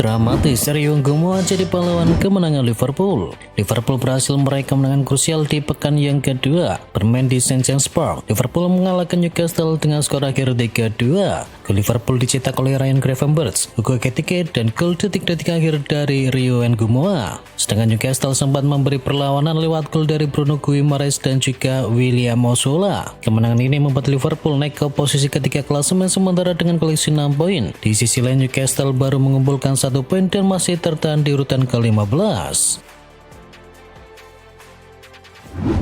Dramatis, Rio Gumoa jadi pahlawan kemenangan Liverpool. Liverpool berhasil meraih kemenangan krusial di pekan yang kedua. Bermain di St. James Park, Liverpool mengalahkan Newcastle dengan skor akhir 3-2. Gol Liverpool dicetak oleh Ryan Gravenberch, Hugo Ekitike, dan gol detik-detik akhir dari Rio Gumoa. Sedangkan Newcastle sempat memberi perlawanan lewat gol dari Bruno Guimaraes dan juga William Ozola. Kemenangan ini membuat Liverpool naik ke posisi ketiga klasemen sementara dengan koleksi 6 poin. Di sisi lain Newcastle baru mengumpulkan 1 poin dan masih tertahan di urutan ke-15.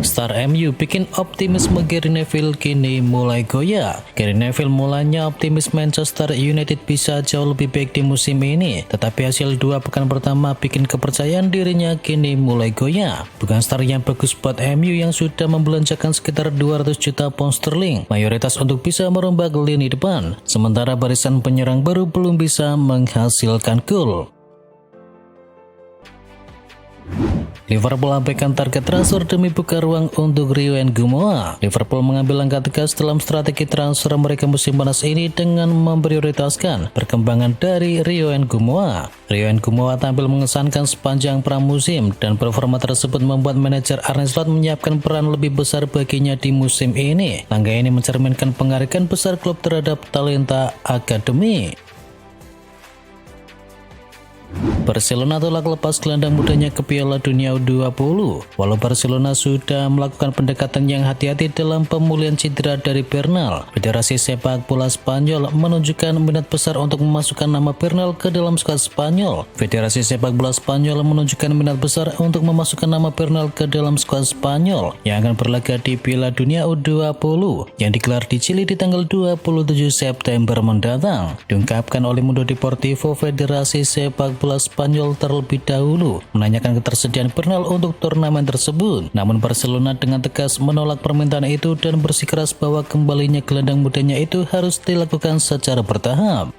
Star MU bikin optimisme Gary Neville kini mulai goyah. Gary Neville mulanya optimis Manchester United bisa jauh lebih baik di musim ini, tetapi hasil 2 pekan pertama bikin kepercayaan dirinya kini mulai goyah. Bukan star yang bagus buat MU yang sudah membelanjakan sekitar 200 juta pound sterling, mayoritas untuk bisa merombak lini depan, sementara barisan penyerang baru belum bisa menghasilkan gol. Liverpool abaikan target transfer demi buka ruang untuk Rio Gumoa. Liverpool mengambil langkah tegas dalam strategi transfer mereka musim panas ini dengan memprioritaskan perkembangan dari Rio Gumoa. Rio Gumoa tampil mengesankan sepanjang pramusim dan performa tersebut membuat manajer Arne Slot menyiapkan peran lebih besar baginya di musim ini. Langkah ini mencerminkan penghargaan besar klub terhadap talenta akademi. Barcelona tolak lepas gelandang mudanya ke Piala Dunia U20. Walau Barcelona sudah melakukan pendekatan yang hati-hati dalam pemulihan cedera dari Bernal, Federasi Sepak Bola Spanyol menunjukkan minat besar untuk memasukkan nama Bernal ke dalam skuad Spanyol. Federasi Sepak Bola Spanyol menunjukkan minat besar untuk memasukkan nama Bernal ke dalam skuad Spanyol yang akan berlaga di Piala Dunia U20 yang digelar di Chili di tanggal 27 September mendatang. Diungkapkan oleh Mundo Deportivo, Federasi Sepak Bola Spanyol terlebih dahulu menanyakan ketersediaan Bernal untuk turnamen tersebut. Namun Barcelona dengan tegas menolak permintaan itu dan bersikeras bahwa kembalinya gelandang mudanya itu harus dilakukan secara bertahap.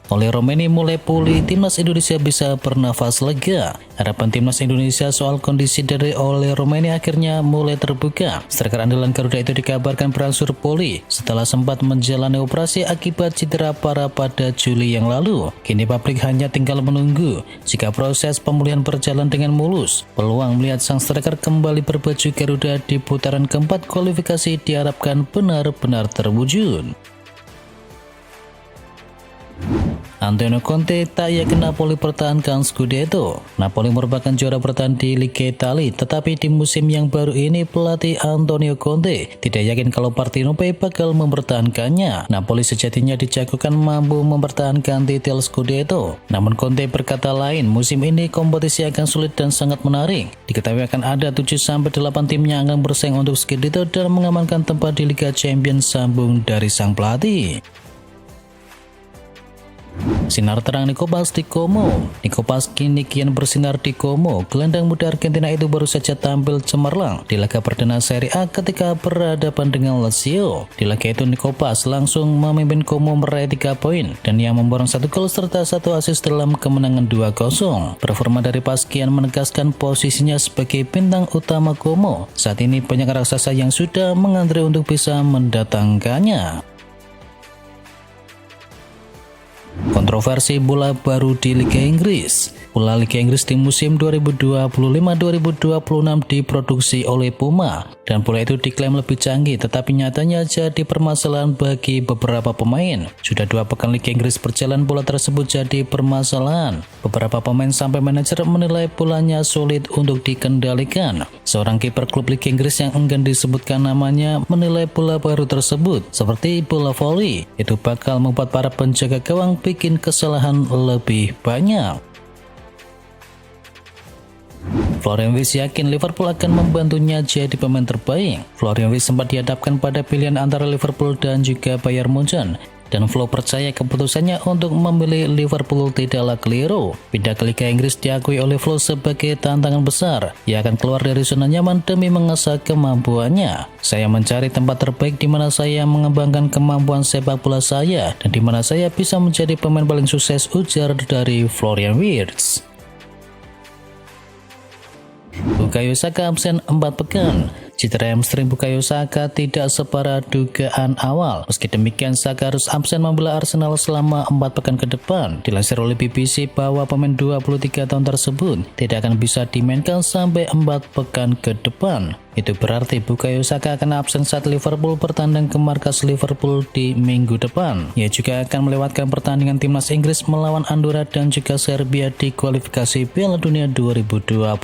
Oleh Romeni mulai pulih, timnas Indonesia bisa bernafas lega. Harapan timnas Indonesia soal kondisi dari Ole Romeni akhirnya mulai terbuka. Striker andalan Garuda itu dikabarkan berangsur pulih setelah sempat menjalani operasi akibat cedera parah pada Juli yang lalu. Kini publik hanya tinggal menunggu. Jika proses pemulihan berjalan dengan mulus, peluang melihat sang striker kembali berbaju Garuda di putaran keempat kualifikasi diharapkan benar-benar terwujud. Antonio Conte tak yakin Napoli pertahankan Scudetto. Napoli merupakan juara bertahan di Liga Italia, tetapi di musim yang baru ini pelatih Antonio Conte tidak yakin kalau Partenope bakal mempertahankannya. Napoli sejatinya dijagokan mampu mempertahankan titel Scudetto. Namun Conte berkata lain, musim ini kompetisi akan sulit dan sangat menarik. Diketahui akan ada 7-8 tim yang akan bersaing untuk Scudetto dan mengamankan tempat di Liga Champions, sambung dari sang pelatih. Sinar terang Nico Paz di Como. Nico Paz kini kian bersinar di Como. Gelandang muda Argentina itu baru saja tampil cemerlang di laga perdana Serie A ketika berhadapan dengan Lazio. Di laga itu Nico Paz langsung memimpin Como meraih 3 poin dan ia memborong 1 gol serta 1 assist dalam kemenangan 2-0. Performa dari Paz kian menegaskan posisinya sebagai bintang utama Como. Saat ini banyak raksasa yang sudah mengantri untuk bisa mendatangkannya. Kontroversi bola baru di Liga Inggris. Bola Liga Inggris di musim 2025-2026 diproduksi oleh Puma dan bola itu diklaim lebih canggih, tetapi nyatanya jadi permasalahan bagi beberapa pemain. Sudah 2 pekan Liga Inggris berjalan, bola tersebut jadi permasalahan. Beberapa pemain sampai manajer menilai bolanya sulit untuk dikendalikan. Seorang kiper klub Liga Inggris yang enggan disebutkan namanya menilai bola baru tersebut seperti bola volley itu bakal membuat para penjaga gawang bikin kesalahan lebih banyak. Florian Wirtz yakin Liverpool akan membantunya jadi pemain terbaik. Florian Wirtz sempat dihadapkan pada pilihan antara Liverpool dan juga Bayern Munchen, dan Flo percaya keputusannya untuk memilih Liverpool tidaklah keliru. Pindah ke Liga Inggris diakui oleh Flo sebagai tantangan besar. Ia akan keluar dari zona nyaman demi mengasah kemampuannya. Saya mencari tempat terbaik di mana saya mengembangkan kemampuan sepak bola saya dan di mana saya bisa menjadi pemain paling sukses, ujar dari Florian Wirtz. Bukayo Saka absen 4 pekan. Cedera hamstring Bukayo Saka tidak separah dugaan awal. Meski demikian, Saka harus absen membela Arsenal selama 4 pekan ke depan. Dilansir oleh BBC bahwa pemain 23 tahun tersebut tidak akan bisa dimainkan sampai 4 pekan ke depan. Itu berarti Bukayo Saka akan absen saat Liverpool bertandang ke markas Liverpool di minggu depan. Ia juga akan melewatkan pertandingan timnas Inggris melawan Andorra dan juga Serbia di kualifikasi Piala Dunia 2026.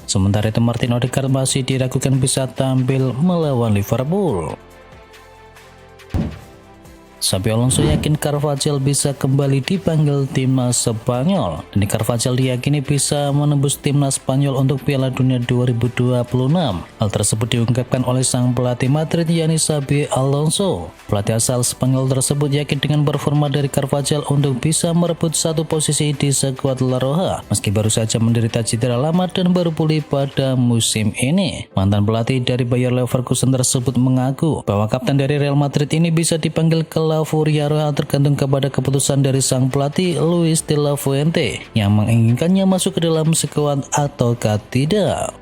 Sementara itu Martin Odegaard masih diragukan bisa tampil melawan Liverpool. Xabi Alonso yakin Carvajal bisa kembali dipanggil timnas Spanyol. Dan Carvajal diyakini bisa menembus timnas Spanyol untuk Piala Dunia 2026. Hal tersebut diungkapkan oleh sang pelatih Madrid yakni Xabi Alonso. Pelatih asal Spanyol tersebut yakin dengan performa dari Carvajal untuk bisa merebut satu posisi di skuad La Roja meski baru saja menderita cedera lama dan baru pulih pada musim ini. Mantan pelatih dari Bayer Leverkusen tersebut mengaku bahwa kapten dari Real Madrid ini bisa dipanggil ke La Furia Roja tergantung kepada keputusan dari sang pelatih Luis de la Fuente yang menginginkannya masuk ke dalam skuad ataukah tidak.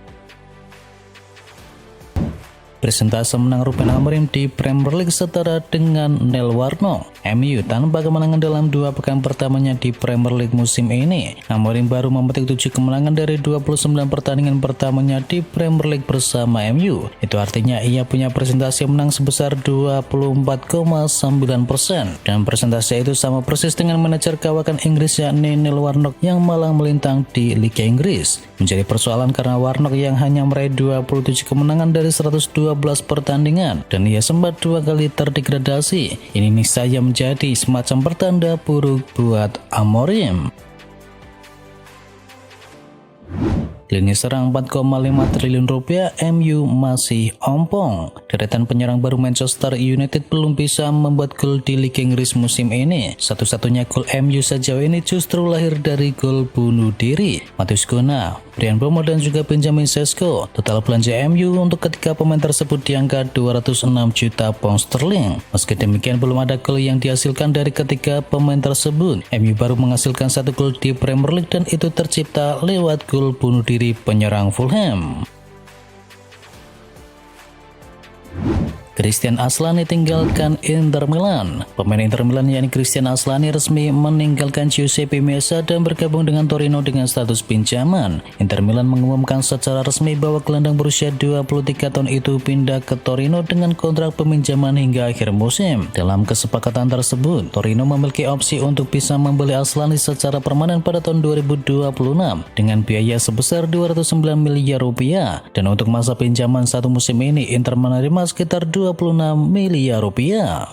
Persentase menang Ruben Amorim di Premier League setara dengan Neil Warnock. MU tanpa kemenangan dalam 2 pekan pertamanya di Premier League musim ini. Amorim baru memetik 7 kemenangan dari 29 pertandingan pertamanya di Premier League bersama MU. Itu artinya ia punya persentase menang sebesar 24,9%. Dan persentase itu sama persis dengan manajer kawakan Inggris yakni Neil Warnock yang malang melintang di Liga Inggris. Menjadi persoalan karena Warnock yang hanya meraih 27 kemenangan dari 112 pertandingan dan ia sempat 2 kali terdegradasi. Ini niscaya menjadi semacam pertanda buruk buat Amorim. Lini serang 4,5 triliun rupiah, MU masih ompong. Deretan penyerang baru Manchester United belum bisa membuat gol di Liga Inggris musim ini. Satu-satunya gol MU sejauh ini justru lahir dari gol bunuh diri. Matheus Cunha, Bryan Mbeumo dan juga Benjamin Sesko. Total belanja MU untuk ketiga pemain tersebut di angka 206 juta pound sterling. Meski demikian belum ada gol yang dihasilkan dari ketiga pemain tersebut. MU baru menghasilkan 1 gol di Premier League dan itu tercipta lewat gol bunuh diri penyerang Fulham. Christian Aslani tinggalkan Inter Milan. Pemain Inter Milan yakni Christian Aslani resmi meninggalkan Giuseppe Meazza dan bergabung dengan Torino dengan status pinjaman. Inter Milan mengumumkan secara resmi bahwa gelandang berusia 23 tahun itu pindah ke Torino dengan kontrak peminjaman hingga akhir musim. Dalam kesepakatan tersebut, Torino memiliki opsi untuk bisa membeli Aslani secara permanen pada tahun 2026 dengan biaya sebesar 209 miliar rupiah. Dan untuk masa pinjaman 1 musim ini, Inter menerima sekitar 26 miliar rupiah.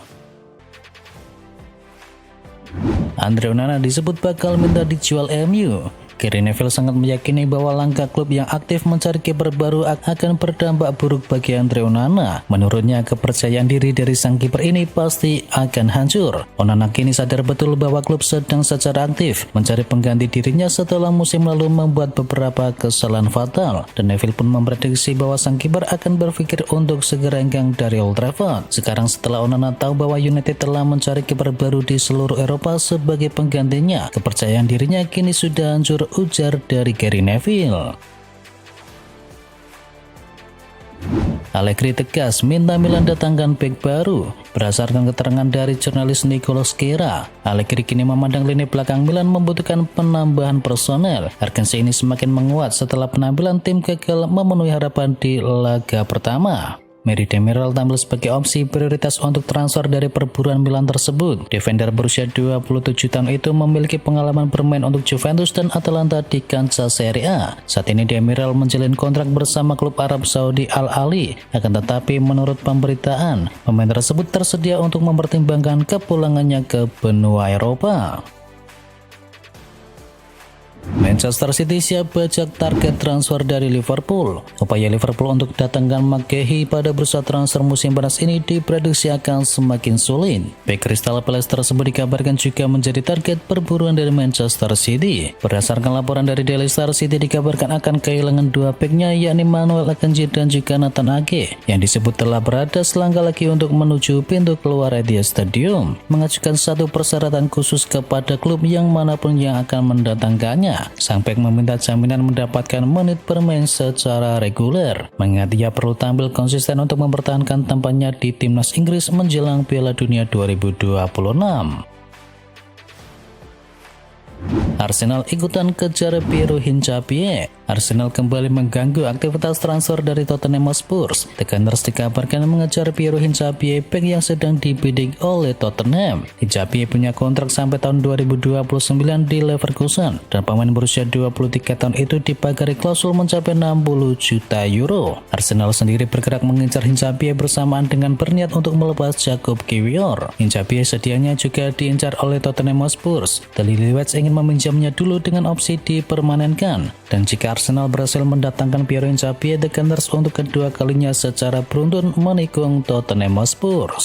Andre Onana disebut bakal minta dijual MU. Gary Neville sangat meyakini bahwa langkah klub yang aktif mencari kiper baru akan berdampak buruk bagi Andre Onana. Menurutnya, kepercayaan diri dari sang kiper ini pasti akan hancur. Onana kini sadar betul bahwa klub sedang secara aktif mencari pengganti dirinya setelah musim lalu membuat beberapa kesalahan fatal. Dan Neville pun memprediksi bahwa sang kiper akan berpikir untuk segera hengkang dari Old Trafford. Sekarang setelah Onana tahu bahwa United telah mencari kiper baru di seluruh Eropa sebagai penggantinya, kepercayaan dirinya kini sudah hancur, ujar dari Gary Neville. Allegri tegas minta Milan datangkan bek baru. Berdasarkan keterangan dari jurnalis Nicolo Sciarra, Allegri kini memandang lini belakang Milan membutuhkan penambahan personel. Urgensi ini semakin menguat setelah penampilan tim gagal memenuhi harapan di laga pertama. Mary Demiral tampil sebagai opsi prioritas untuk transfer dari perburuan Milan tersebut. Defender berusia 27 tahun itu memiliki pengalaman bermain untuk Juventus dan Atalanta di kancah Serie A. Saat ini Demiral menjalin kontrak bersama klub Arab Saudi Al Ahly. Akan tetapi menurut pemberitaan, pemain tersebut tersedia untuk mempertimbangkan kepulangannya ke benua Eropa. Manchester City siap bajak target transfer dari Liverpool. Upaya Liverpool untuk datangkan McGahey pada bursa transfer musim panas ini diprediksi akan semakin sulit. Bek Crystal Palace tersebut dikabarkan juga menjadi target perburuan dari Manchester City. Berdasarkan laporan dari Daily Star, City dikabarkan akan kehilangan 2 beknya yakni Manuel Akanji dan juga Nathan Ake yang disebut telah berada selangkah lagi untuk menuju pintu keluar Etihad Stadium, mengajukan satu persyaratan khusus kepada klub yang manapun yang akan mendatangkannya. sang bek meminta jaminan mendapatkan menit bermain secara reguler, mengingat ia perlu tampil konsisten untuk mempertahankan tempatnya di timnas Inggris menjelang Piala Dunia 2026. Arsenal ikutan kejar Piero Hincapié. Arsenal kembali mengganggu aktivitas transfer dari Tottenham Hotspur. The Gunners dikabarkan mengejar Piero Hincapié, bek yang sedang dibidik oleh Tottenham. Hincapié punya kontrak sampai tahun 2029 di Leverkusen, dan pemain berusia 23 tahun itu dipagari klausul mencapai 60 juta euro. Arsenal sendiri bergerak mengincar Hincapié bersamaan dengan berniat untuk melepas Jakub Kiwior. Hincapié sedianya juga diincar oleh Tottenham Hotspur. The Lilywhits ingin meminjamnya dulu dengan opsi dipermanenkan, dan jika Arsenal berhasil mendatangkan Piero Hincapié, The Gunners untuk kedua kalinya secara beruntun menikung Tottenham Hotspur.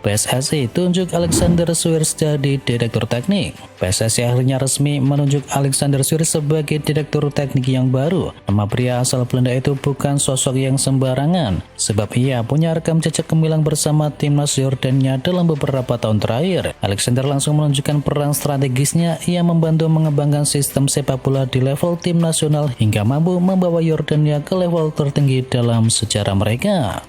PSSI tunjuk Alexander Suarez jadi Direktur Teknik. PSSI akhirnya resmi menunjuk Alexander Suarez sebagai Direktur Teknik yang baru. Nama pria asal Belanda itu bukan sosok yang sembarangan, sebab ia punya rekam jejak gemilang bersama timnas Yordania dalam beberapa tahun terakhir. Alexander langsung menunjukkan peran strategisnya. Ia membantu mengembangkan sistem sepak bola di level tim nasional hingga mampu membawa Yordania ke level tertinggi dalam sejarah mereka.